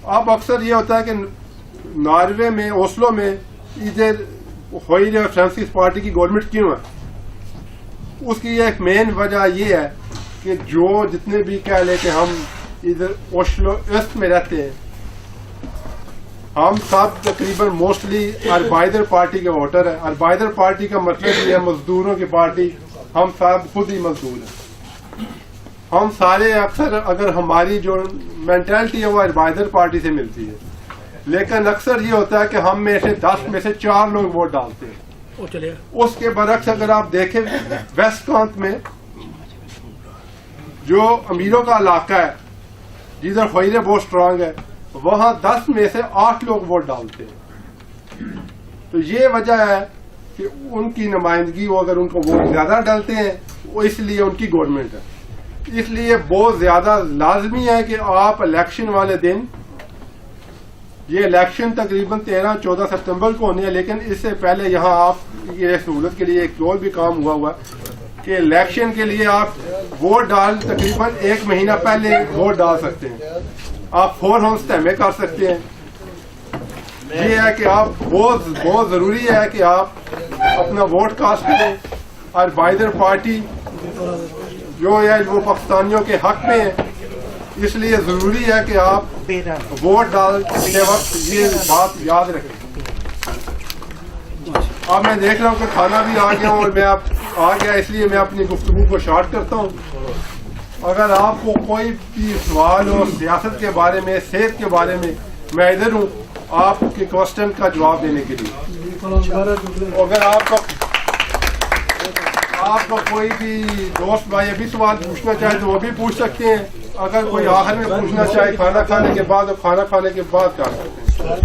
Speaker 2: اب اکثر یہ ہوتا ہے کہ ناروے میں, اوسلو میں ادھر خیرے اور فرانسکس پارٹی کی گورنمنٹ کیوں ہے, اس کی ایک مین وجہ یہ ہے کہ جو جتنے بھی کہہ لیں کہ ہم ادھر اوسلو ایسٹ میں رہتے ہیں, ہم سب تقریباً موسٹلی اربائدر پارٹی کے ووٹر ہیں. اربائدر پارٹی کا مطلب یہ ہے مزدوروں کی پارٹی. ہم سب خود ہی مزدور ہیں. ہم سارے اکثر, اگر ہماری جو مینٹلٹی ہے وہ اربائدر پارٹی سے ملتی ہے, لیکن اکثر یہ ہوتا ہے کہ ہم میں سے 10 میں سے 4 لوگ ووٹ ڈالتے ہیں. اس کے برعکس اگر آپ دیکھیں ویسٹ کانت میں جو امیروں کا علاقہ ہے جدھر خیرے بہت اسٹرانگ ہے, وہاں 10 میں سے 8 لوگ ووٹ ڈالتے ہیں. تو یہ وجہ ہے کہ ان کی نمائندگی, وہ اگر ان کو ووٹ زیادہ ڈالتے ہیں وہ اس لیے ان کی گورنمنٹ ہے. اس لیے بہت زیادہ لازمی ہے کہ آپ الیکشن والے دن, یہ الیکشن تقریباً 13-14 ستمبر کو ہونے ہیں, لیکن اس سے پہلے یہاں آپ یہ سہولت کے لیے ایک اور بھی کام ہوا کہ الیکشن کے لیے آپ ووٹ ڈال تقریباً 1 مہینہ پہلے ووٹ ڈال سکتے ہیں. آپ 4 ہاؤس تہمے کر سکتے ہیں. یہ ہے کہ آپ بہت ضروری ہے کہ آپ اپنا ووٹ کاسٹ کریں. اربائدر پارٹی جو ہے وہ پاکستانیوں کے حق میں ہے, اس لیے ضروری ہے کہ آپ ووٹ ڈالتے وقت یہ بات یاد رکھیں. اب میں دیکھ رہا ہوں کہ کھانا بھی آ گیا ہوں اور میں آ گیا، اس لیے میں اپنی گفتگو کو شارٹ کرتا ہوں. اگر آپ کو کوئی بھی سوال ہو سیاست کے بارے میں، صحت کے بارے میں ادھر ہوں آپ کے کوشچن کا جواب دینے کے لیے. اگر آپ کو کوئی بھی دوست بھائی ابھی سوال پوچھنا چاہے تو وہ بھی پوچھ سکتے ہیں. اگر کوئی آخر میں پوچھنا چاہے کھانا کھانے کے بعد، اور کھانا کھانے کے بعد کر سکتے ہیں.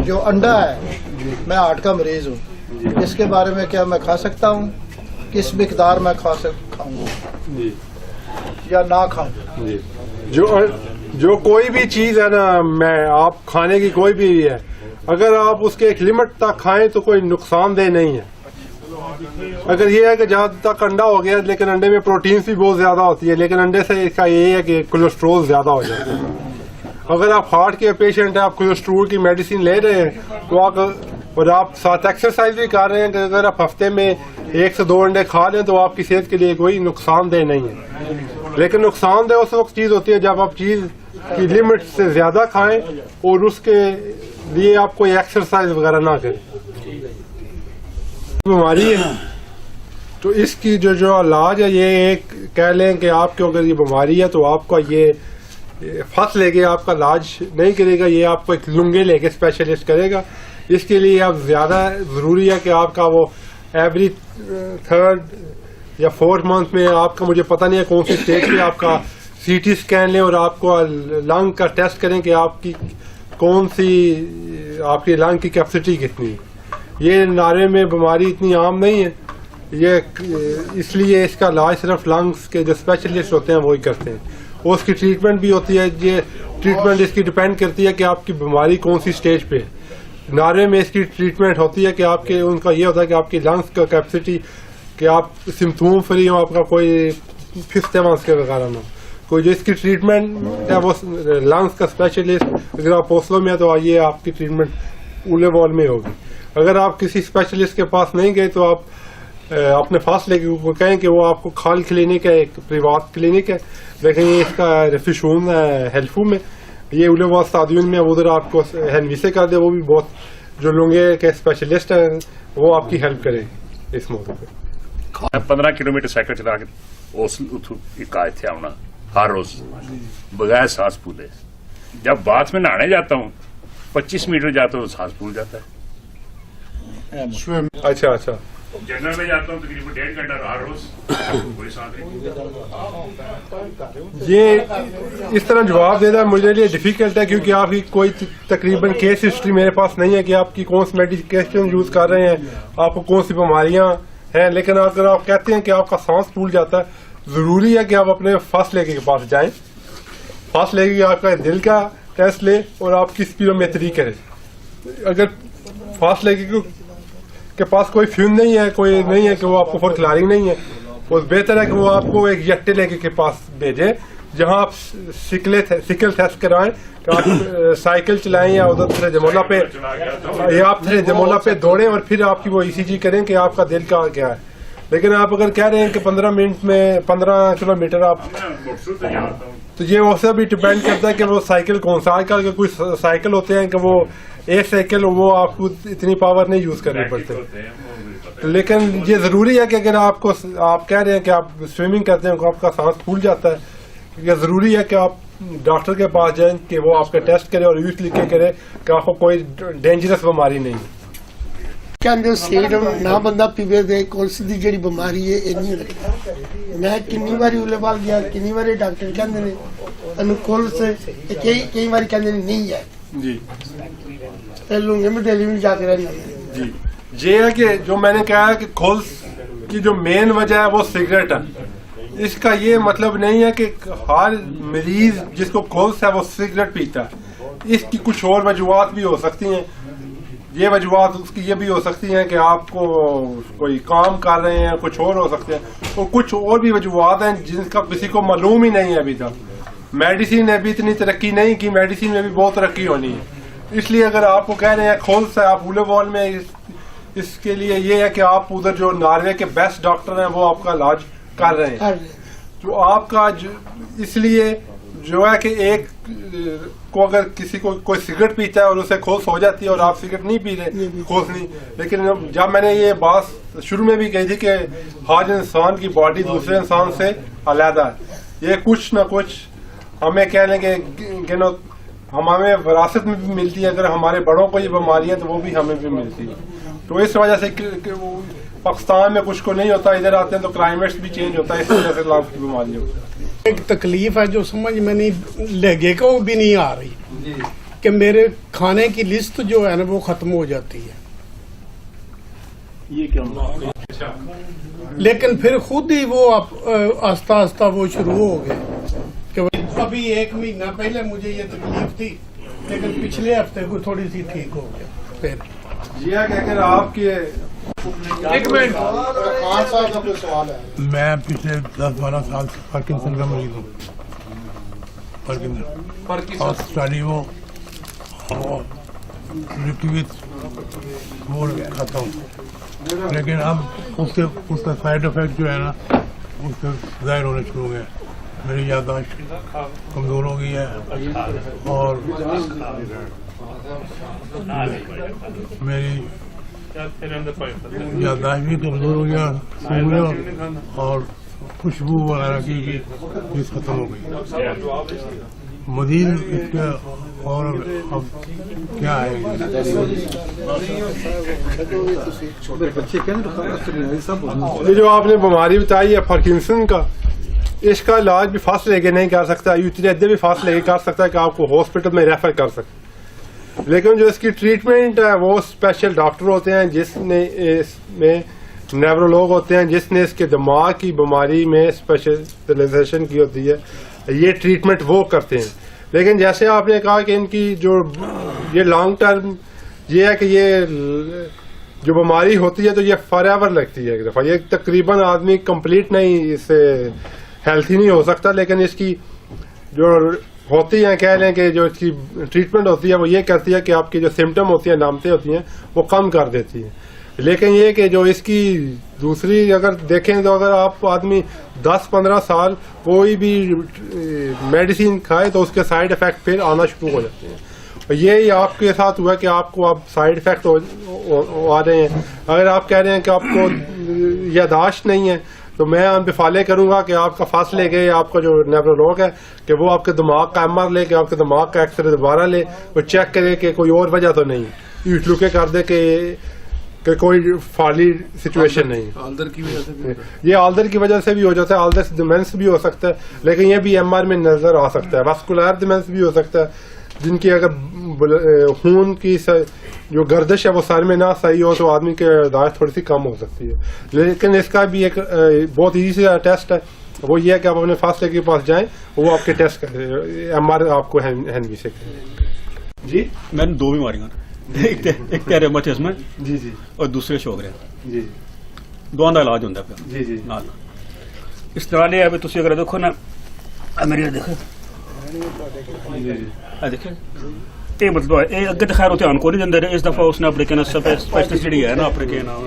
Speaker 3: جو انڈا ہے، میں ہارٹ کا مریض ہوں، اس کے بارے میں کیا میں کھا سکتا ہوں؟ کس مقدار میں کھاؤں گا یا نہ کھاؤں؟
Speaker 2: جی، جو کوئی بھی چیز ہے نا، میں آپ کھانے کی کوئی بھی ہے، اگر آپ اس کے ایک لمٹ تک کھائیں تو کوئی نقصان دہ نہیں ہے. اگر یہ ہے کہ جہاں تک انڈا ہو گیا، لیکن انڈے میں پروٹینز بھی بہت زیادہ ہوتی ہے، لیکن انڈے سے اس کا یہ ہے کہ کولیسٹرول زیادہ ہو جاتا ہے. اگر آپ ہارٹ کے پیشنٹ ہیں، آپ کولیسٹرول کی میڈیسن لے رہے ہیں تو اور آپ ساتھ ایکسرسائز بھی کر رہے ہیں، کہ اگر آپ ہفتے میں 1 سے 2 انڈے کھا لیں تو آپ کی صحت کے لیے کوئی نقصان دہ نہیں ہے. لیکن نقصان دہ اس وقت چیز ہوتی ہے جب آپ چیز کی لمٹ سے زیادہ کھائیں اور اس کے لیے آپ کوئی ایکسرسائز وغیرہ نہ کریں. بیماری ہے تو اس کی جو علاج ہے، یہ ایک کہہ لیں کہ آپ کو اگر یہ بیماری ہے تو آپ کا یہ پھنس لے کے آپ کا علاج نہیں کرے گا، یہ آپ کو ایک لنگے لے کے اسپیشلسٹ کرے گا. اس کے لیے آپ زیادہ ضروری ہے کہ آپ کا وہ ایوری 3rd یا 4th منتھ میں آپ کا، مجھے پتہ نہیں ہے کون سی اسٹیج پہ، آپ کا CT اسکین لیں اور آپ کو لنگ کا ٹیسٹ کریں کہ آپ کی کون سی، آپ کی لنگ کی کیپیسٹی کتنی ہے. یہ نعرے میں بیماری اتنی عام نہیں ہے، یہ اس لیے اس کا علاج صرف لنگس کے جو اسپیشلسٹ ہوتے ہیں وہی کرتے ہیں. اور اس کی ٹریٹمنٹ بھی ہوتی ہے. یہ ٹریٹمنٹ اس کی ڈپینڈ کرتی ہے کہ آپ کی بیماری کون سی اسٹیج پہ ہے. نعرے میں اس کی ٹریٹمنٹ ہوتی ہے کہ آپ کے، ان کا یہ ہوتا ہے کہ آپ کی لنگس کا کیپیسٹی، کہ آپ سمپٹوم فری ہوں، آپ کا کوئی پھستے واسطے وغیرہ نہ ہو. کوئی جو اس کی ٹریٹمنٹ ہے وہ لنگس کا اسپیشلسٹ، اگر آپ اوسلو میں ہیں تو آئیے، آپ کی ٹریٹمنٹ اولے وال میں ہوگی. اگر آپ کسی اسپیشلسٹ کے پاس نہیں گئے تو آپ اپنے فاصلے کو کہیں کہ وہ آپ کو خال کلینک ہے، ایک پریوات کلینک ہے، لیکن یہ اس کا ریفیشون ہے ہیلفو میں، یہ اولےواز سادیون میں، ادھر آپ کو ہینوی سے کر دے. وہ بھی بہت جو لونگے کے اسپیشلسٹ ہیں وہ آپ کی ہیلپ کریں اس موقع پہ.
Speaker 4: 15 کلومیٹر سائیکل چلا کے آئے تھے آنا ہر روز بغیر سانس پھولے. جب باتھ میں نہانے جاتا ہوں 25 میٹر جاتا ہوں تو سانس پھول جاتا ہے.
Speaker 2: اچھا اچھا.
Speaker 4: جنرل میں جاتا ہوں تقریباً 1.5 گھنٹہ ہر روز کوئی سانس نہیں.
Speaker 2: یہ اس طرح جواب دینا مجھے لیے ڈیفیکلٹ ہے، کیونکہ آپ کی کوئی تقریباً کیس ہسٹری میرے پاس نہیں ہے کہ آپ کی کون سی میڈیکیشن یوز کر رہے ہیں، آپ کو کون سی بیماریاں ہیں. لیکن اگر آپ کہتے ہیں کہ آپ کا سانس پھول جاتا ہے، ضروری ہے کہ آپ اپنے فرسٹ لیڈی کے پاس جائیں. فرسٹ لیڈی آپ کا دل کا ٹیسٹ لے اور آپ کی اسپیڈومیٹری کرے. اگر فرسٹ لیڈی کے پاس کوئی فیوم نہیں ہے، کوئی نہیں ہے کہ وہ آپ کو فور کلارنگ نہیں ہے، تو بہتر ہے کہ وہ آپ کو ایک یٹے لے کے پاس بھیجے جہاں آپ سکل ٹیسٹ کرائیں، کہ آپ سائیکل چلائیں یا ادھر تھرے جمولا پہ، یا آپ تھرے جمولا پہ دوڑیں اور پھر آپ کی وہ ECG کریں کہ آپ کا دل کا کیا ہے. لیکن آپ اگر کہہ رہے ہیں کہ 15 منٹ میں 15 کلومیٹر آپ، تو یہ اس سے بھی ڈپینڈ کرتا ہے کہ وہ سائیکل کون سا. آج کل کے کوئی سائیکل ہوتے ہیں کہ وہ ایک سائیکل، وہ آپ کو اتنی پاور نہیں یوز کرنی پڑتے. لیکن یہ ضروری ہے کہ اگر آپ کہہ رہے ہیں کہ آپ سوئمنگ کرتے ہیں، آپ کا سانس پھول جاتا ہے، یہ ضروری ہے کہ آپ ڈاکٹر کے پاس جائیں کہ وہ آپ کا ٹیسٹ کرے اور یوز لکھ کے کرے کہ آپ کو کوئی ڈینجرس بیماری نہیں ہے.
Speaker 5: ਕਹਿੰਦੇ ਸੀਡ ਨਾ ਬੰਦਾ ਪੀਵੇ ਦੇ ਕੋਲਸ ਦੀ ਜਿਹੜੀ ਬਿਮਾਰੀ ਹੈ ਇਹ ਨਹੀਂ ਰੱਖਦਾ. ਮੈਂ ਕਿੰਨੀ ਵਾਰੀ ਉਲੇਵਾਲ ਗਿਆ, ਕਿੰਨੀ ਵਾਰੀ ਡਾਕਟਰ ਕਹਿੰਦੇ ਨੇ ਤੈਨੂੰ ਕੋਲਸ, ਤੇ ਕਈ ਵਾਰੀ ਕਹਿੰਦੇ ਨੇ ਨਹੀਂ ਹੈ
Speaker 2: جی
Speaker 5: ਤੇ ਲੂੰਗੇ ਮੈਂ ਦਿੱਲੀ ਵੀ ਜਾ ਕੇ ਰਹਿੰਦਾ.
Speaker 2: جی یہ ہے کہ جو میں نے کہا کہ کھولس کی جو مین وجہ ہے وہ سگریٹ ہے. اس کا یہ مطلب نہیں ہے کہ ہر مریض جس کو کھولس ہے وہ سگریٹ پیتا ہے. اس کی کچھ اور وجوہات بھی ہو سکتی ہیں. یہ وجوہات اس کی یہ بھی ہو سکتی ہیں کہ آپ کو کوئی کام کر رہے ہیں، کچھ اور ہو سکتے ہیں، اور کچھ اور بھی وجوہات ہیں جن کا کسی کو معلوم ہی نہیں ہے ابھی تک. میڈیسن نے بھی اتنی ترقی نہیں کی، میڈیسن میں بھی بہت ترقی ہونی ہے. اس لیے اگر آپ کو کہہ رہے ہیں کھول سے آپ اولے وال میں، اس کے لیے یہ ہے کہ آپ ادھر جو ناروے کے بیسٹ ڈاکٹر ہیں وہ آپ کا علاج کر رہے ہیں. جو آپ کا اس لیے جو ہے کہ ایک کو اگر کسی کو کوئی سگریٹ پیتا ہے اور اسے کھوس ہو جاتی ہے اور آپ سگریٹ نہیں پی رہے، کھوس نہیں. لیکن جب میں نے یہ بات شروع میں بھی کہی تھی کہ ہر انسان کی باڈی دوسرے انسان سے علیحدہ ہے. یہ کچھ نہ کچھ ہمیں کہہ لیں کہ ہمیں وراثت میں بھی ملتی ہے. اگر ہمارے بڑوں کو یہ بیماریاں تو وہ بھی ہمیں بھی ملتی ہے. تو اس وجہ سے پاکستان میں کچھ کو نہیں ہوتا، ادھر آتے ہیں تو کلائمیٹ بھی چینج ہوتا ہے، اس وجہ سے لانگ کی بیماری ہوتی ہے.
Speaker 6: ایک تکلیف ہے جو سمجھ میں نہیں لگے کو بھی نہیں آ رہی کہ میرے کھانے کی لسٹ جو ہے نا وہ ختم ہو جاتی ہے.
Speaker 7: یہ کیا
Speaker 6: لیکن پھر خود ہی وہ آہستہ آہستہ وہ شروع ہو گئے کہ ابھی 1 مہینہ پہلے مجھے یہ تکلیف تھی، لیکن پچھلے ہفتے کو تھوڑی سی ٹھیک ہو گیا. پھر
Speaker 2: یہ ہے کہ اگر آپ کے
Speaker 6: ایک منٹ،
Speaker 3: خان صاحب کا کوئی سوال ہے؟
Speaker 8: میں پچھلے 10-12 سال سے پارکنسن کا مریض ہوں. پارکنسن اور اسٹاڈیو اور وہ کھاتا ہوں، لیکن اب اس کا سائڈ افیکٹ جو ہے نا اس سے ظاہر ہونے شروع ہو گئے. میری یادداشت کمزور ہو گئی ہے اور میری یادداشت بھی کمزور ہو گیا، اور خوشبو وغیرہ کی بھی چیز ختم ہو گئی. مزید اس کے اور اب کیا ہے؟
Speaker 2: یہ جو آپ نے بیماری بتائی ہے پارکنسن کا، اس کا علاج بھی فاسٹ لے کے نہیں کر سکتا، اتنے ادھر بھی فاسٹ لے کے کر سکتا ہے کہ آپ کو ہاسپٹل میں ریفر کر سکتے. لیکن جو اس کی ٹریٹمنٹ ہے وہ اسپیشل ڈاکٹر ہوتے ہیں جس نے اس میں نیورولوگ ہوتے ہیں جس نے اس کے دماغ کی بیماری میں اسپیشلائزیشن کی ہوتی ہے. یہ ٹریٹمنٹ وہ کرتے ہیں. لیکن جیسے آپ نے کہا کہ ان کی جو یہ لانگ ٹرم یہ ہے کہ یہ جو بیماری ہوتی ہے تو یہ فار ایور لگتی ہے. ایک دفعہ یہ تقریباً آدمی کمپلیٹ نہیں، اس سے ہیلتھی نہیں ہو سکتا. لیکن اس کی جو ہوتی ہیں کہہ لیں کہ جو اس کی ٹریٹمنٹ ہوتی ہے وہ یہ کرتی ہے کہ آپ کی جو سمٹم ہوتی ہیں، علامتیں ہوتی ہیں وہ کم کر دیتی ہیں. لیکن یہ کہ جو اس کی دوسری اگر دیکھیں تو اگر آپ آدمی 10-15 سال کوئی بھی میڈیسن کھائے تو اس کے سائڈ افیکٹ پھر آنا شروع ہو جاتے ہیں. یہی آپ کے ساتھ ہوا کہ آپ کو اب سائڈ افیکٹ آ رہے ہیں. اگر آپ کہہ رہے ہیں کہ آپ کو یادداشت نہیں ہے تو میں بفالے کروں گا کہ آپ کا فاسٹ لے گئے، آپ کا جو نیورولوگ ہے کہ وہ آپ کے دماغ کا ایم آر لے کے آپ کے دماغ کا ایکس رے دوبارہ لے، وہ چیک کرے کہ کوئی اور وجہ تو نہیں، لکے کر دے کہ کوئی فعالی سچویشن نہیں.
Speaker 8: آلدر کی وجہ سے
Speaker 2: یہ آلدر کی وجہ سے بھی ہو جاتا ہے، آلدر سے ڈیمنس بھی ہو سکتا ہے. لیکن یہ بھی ایم آر میں نظر آ سکتا ہے. واسکولار ڈیمنس بھی ہو سکتا ہے جن کی اگر خون کی جو گردش ہے وہ سر میں نہ صحیح ہو تو آدمی کی یادداشت تھوڑی سی کم ہو سکتی ہے. لیکن اس کا بھی ایک بہت ایزی سا ٹیسٹ ہے، وہ یہ ہے کہ آپ اپنے فاصلے کے پاس جائیں، وہ آپ کے ٹیسٹ کریں، ایم آر آپ کو ہینوی سے کریں. جی
Speaker 7: میں نے 2 بیماریاں، ایک تو ریماتسم ہے
Speaker 2: جی جی
Speaker 7: اور دوسرے شوگر ہے.
Speaker 2: جی
Speaker 7: دونوں کا علاج ہوتا ہے.
Speaker 2: جی جی
Speaker 7: نال اس طرح لے ابھی تھی اگر دیکھو نا میری دیکھو دیکھیں یہ مطلب یہ اگے تو خیر وہ دھیان کو نہیں دیں. اس دفعہ اس نے اپنے کہنا اسپیشلسٹ جی ہے نا اپنے کہ نام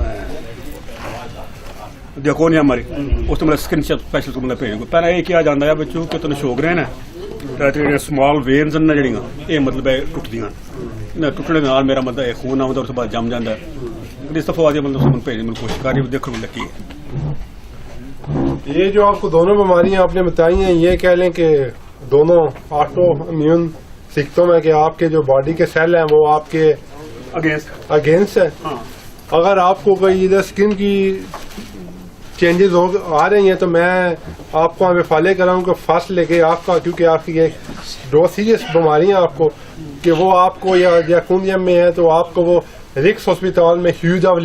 Speaker 7: دیکھو نہیں ہماری اس نے سکن اسپیشلسٹ کو مطلب بھیجیں. پہلے یہ کیا جاتا ہے بچوں کہ تمہیں شوگر ہے نا سمال وینز نا جڑیاں یہ مطلب ٹوٹدیاں ٹوٹنے کے میرا مطلب خون آتا اس کے بعد جم جاتا ہے. اس دفعہ آج مطلب بھیجنے کی کوشش کر رہی دیکھنے میں لگی ہے.
Speaker 2: یہ جو آپ کو دونوں بیماریاں آپ نے بتائی ہیں یہ کہہ لیں کہ دونوں آٹو امیون سکتوں میں کہ آپ کے جو باڈی کے سیل ہیں وہ آپ کے اگینسٹ ہے. اگر آپ کو کوئی ادھر اسکن کی چینجز آ رہی ہیں تو میں آپ کو فالے کر رہا ہوں کہ فاسٹ لے کے آپ کا، کیونکہ آپ کی دو سیریس بیماریاں آپ کو کہ وہ آپ کو یا کونیم میں ہے تو آپ کو وہ رکس ہسپتال میں ہیوز آف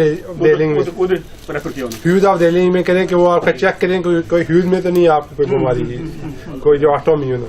Speaker 2: ڈیلنگ میں کریں کہ وہ آپ کا چیک کریں کوئی ہیوز میں تو نہیں آپ کو کوئی بیماری ہے کوئی جو آٹو امیون ہے.